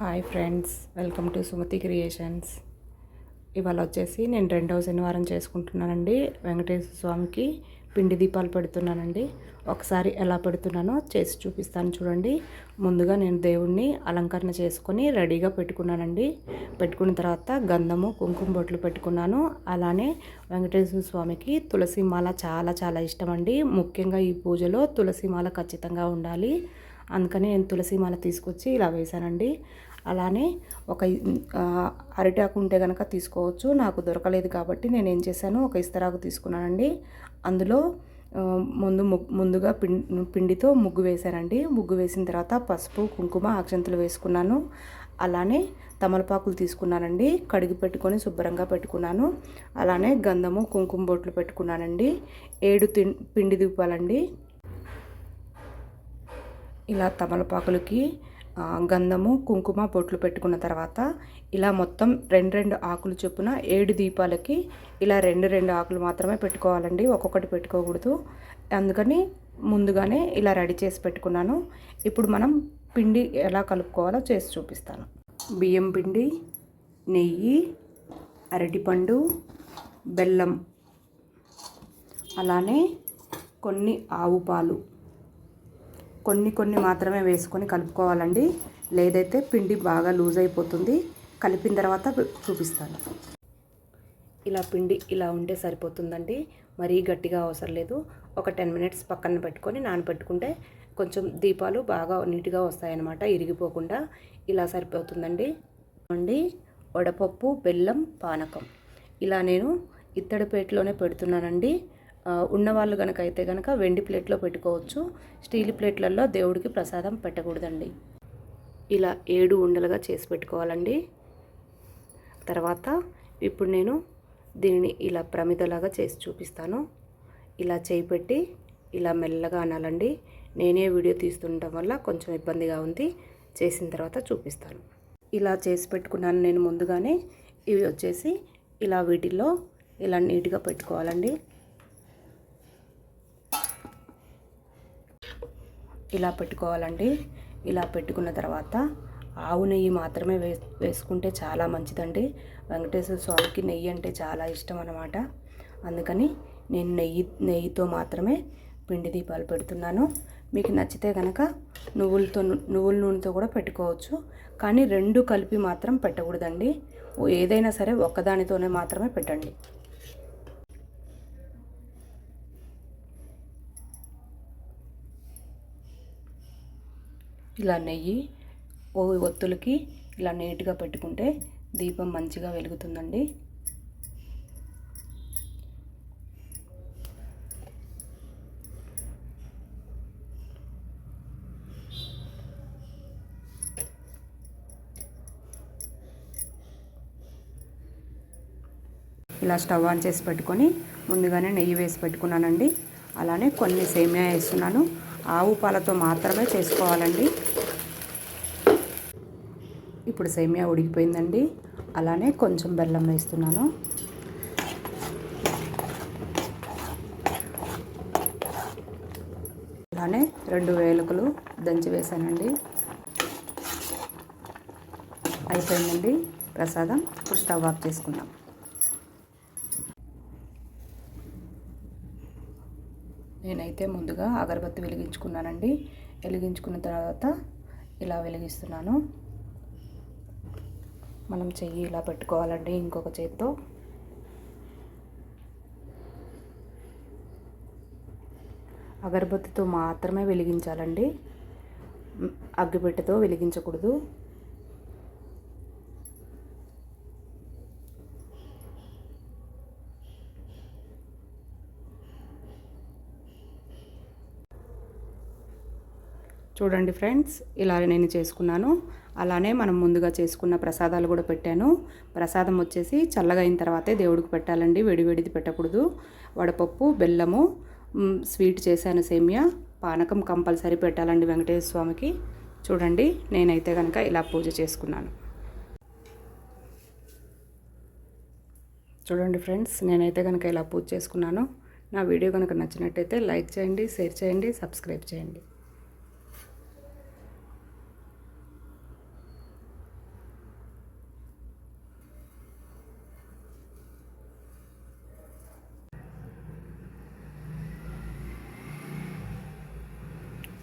Hi friends, welcome to Sumathi creations. ఇవాళ వచ్చేసి నేను రెండవ శనివారం చేసుకుంటున్నానండి. వెంకటేశ్వర స్వామికి పిండి దీపాలు పెడుతున్నానండి. ఒకసారి ఎలా పెడుతున్నానో చేసి చూపిస్తాను చూడండి. ముందుగా నేను దేవుణ్ణి అలంకరణ చేసుకొని రెడీగా పెట్టుకున్నానండి. పెట్టుకున్న తర్వాత గంధము కుంకుమ బొట్లు పెట్టుకున్నాను. అలానే వెంకటేశ్వర స్వామికి తులసి మాల చాలా చాలా ఇష్టం అండి. ముఖ్యంగా ఈ పూజలో తులసి మాల ఖచ్చితంగా ఉండాలి. అందుకని నేను తులసి మాల తీసుకొచ్చి ఇలా వేశానండి. అలానే ఒక అరిటాకు ఉంటే కనుక తీసుకోవచ్చు. నాకు దొరకలేదు కాబట్టి నేను ఏం చేశాను, ఒక ఇస్తరాకు తీసుకున్నానండి. అందులో ముందుగా పిండితో ముగ్గు వేశానండి. ముగ్గు వేసిన తర్వాత పసుపు కుంకుమ అక్షంతలు వేసుకున్నాను. అలానే తమలపాకులు తీసుకున్నానండి. కడిగి పెట్టుకొని శుభ్రంగా పెట్టుకున్నాను. అలానే గంధము కుంకుమ బొట్లు పెట్టుకున్నానండి. 7 పిండి దీపాలండి. ఇలా తమలపాకులకి గంధము కుంకుమ బొట్లు పెట్టుకున్న తర్వాత ఇలా మొత్తం 2 ఆకులు చొప్పున 7 దీపాలకి ఇలా 2 ఆకులు మాత్రమే పెట్టుకోవాలండి. ఒక్కొక్కటి పెట్టుకోకూడదు. అందుకని ముందుగానే ఇలా రెడీ చేసి పెట్టుకున్నాను. ఇప్పుడు మనం పిండి ఎలా కలుపుకోవాలో చేసి చూపిస్తాను. బియ్యం పిండి, నెయ్యి, అరటిపండు, బెల్లం, అలానే కొన్ని ఆవు పాలు కొన్ని మాత్రమే వేసుకొని కలుపుకోవాలండి. లేదైతే పిండి బాగా లూజ్ అయిపోతుంది. కలిపిన తర్వాత చూపిస్తాను. ఇలా పిండి ఇలా ఉంటే సరిపోతుందండి. మరీ గట్టిగా అవసరం లేదు. ఒక 10 మినిట్స్ పక్కన పెట్టుకొని నానబెట్టుకుంటే కొంచెం దీపాలు బాగా నీట్గా వస్తాయన్నమాట, ఇరిగిపోకుండా. ఇలా సరిపోతుందండి. వడపప్పు, బెల్లం, పానకం ఇలా నేను ఇత్తడి ప్లేట్లోనే పెడుతున్నానండి. ఉన్నవాళ్ళు కనుక అయితే కనుక వెండి ప్లేట్లో పెట్టుకోవచ్చు. స్టీల్ ప్లేట్లలో దేవుడికి ప్రసాదం పెట్టకూడదండి. ఇలా 7 ఉండలుగా చేసి పెట్టుకోవాలండి. తర్వాత ఇప్పుడు నేను దీనిని ఇలా ప్రమిదలాగా చేసి చూపిస్తాను. ఇలా చేయి పెట్టి ఇలా మెల్లగా అనాలండి. నేనే వీడియో తీస్తుండటం వల్ల కొంచెం ఇబ్బందిగా ఉంది. చేసిన తర్వాత చూపిస్తాను. ఇలా చేసి పెట్టుకున్నాను నేను ముందుగానే. ఇవి వచ్చేసి ఇలా వీటిల్లో ఇలా నీట్గా పెట్టుకోవాలండి. ఇలా పెట్టుకోవాలండి. ఇలా పెట్టుకున్న తర్వాత ఆవు నెయ్యి మాత్రమే వేసుకుంటే చాలా మంచిదండి. వెంకటేశ్వర స్వామికి నెయ్యి అంటే చాలా ఇష్టం అన్నమాట. అందుకని నేను నెయ్యితో మాత్రమే పిండి దీపాలు పెడుతున్నాను. మీకు నచ్చితే కనుక నువ్వుల నూనెతో కూడా పెట్టుకోవచ్చు. కానీ 2 కలిపి మాత్రం పెట్టకూడదండి. ఏదైనా సరే ఒక్కదానితోనే మాత్రమే పెట్టండి. ఇలా నెయ్యి ఒత్తులకి ఇలా నీట్గా పెట్టుకుంటే దీపం మంచిగా వెలుగుతుందండి. ఇలా స్టవ్ ఆన్ చేసి పెట్టుకొని ముందుగానే నెయ్యి వేసి పెట్టుకున్నానండి. అలానే కొన్ని సేమియా వేస్తున్నాను. ఆవు పాలతో మాత్రమే చేసుకోవాలండి. ఇప్పుడు సేమియా ఉడికిపోయిందండి. అలానే కొంచెం బెల్లం వేస్తున్నాను. అలానే 2 వేలుకలు దంచి వేసానండి. అయిపోయిందండి ప్రసాదం. ఇప్పుడు స్టవ్ ఆఫ్ చేసుకుందాం. నేనైతే ముందుగా అగరబత్తి వెలిగించుకున్నానండి. వెలిగించుకున్న తర్వాత ఇలా వెలిగిస్తున్నాను. మనం చెయ్యి ఇలా పెట్టుకోవాలండి. ఇంకొక చేత్తో అగరబత్తితో మాత్రమే వెలిగించాలండి. అగ్గిపెట్టెతో వెలిగించకూడదు. చూడండి ఫ్రెండ్స్, ఇలా నేను చేసుకున్నాను. అలానే మనం ముందుగా చేసుకున్న ప్రసాదాలు కూడా పెట్టాను. ప్రసాదం వచ్చేసి చల్లగా అయిన తర్వాతే దేవుడికి పెట్టాలండి. వేడివేడిది పెట్టకూడదు. వడపప్పు, బెల్లము, స్వీట్ చేశాను, సేమియా, పానకం కంపల్సరీ పెట్టాలండి వెంకటేశ్వర స్వామికి. చూడండి, నేనైతే కనుక ఇలా పూజ చేసుకున్నాను. చూడండి ఫ్రెండ్స్, నేనైతే కనుక ఇలా పూజ చేసుకున్నాను. నా వీడియో కనుక నచ్చినట్టయితే లైక్ చేయండి, షేర్ చేయండి, సబ్స్క్రైబ్ చేయండి.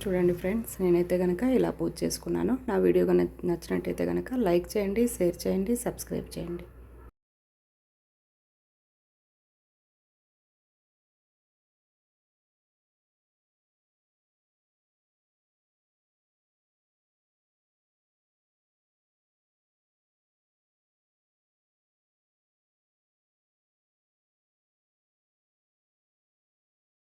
చూడండి ఫ్రెండ్స్, నేనైతే కనుక ఇలా పూజ చేసుకున్నాను. నా వీడియో కనుక నచ్చినట్టయితే కనుక లైక్ చేయండి, షేర్ చేయండి, సబ్స్క్రైబ్ చేయండి.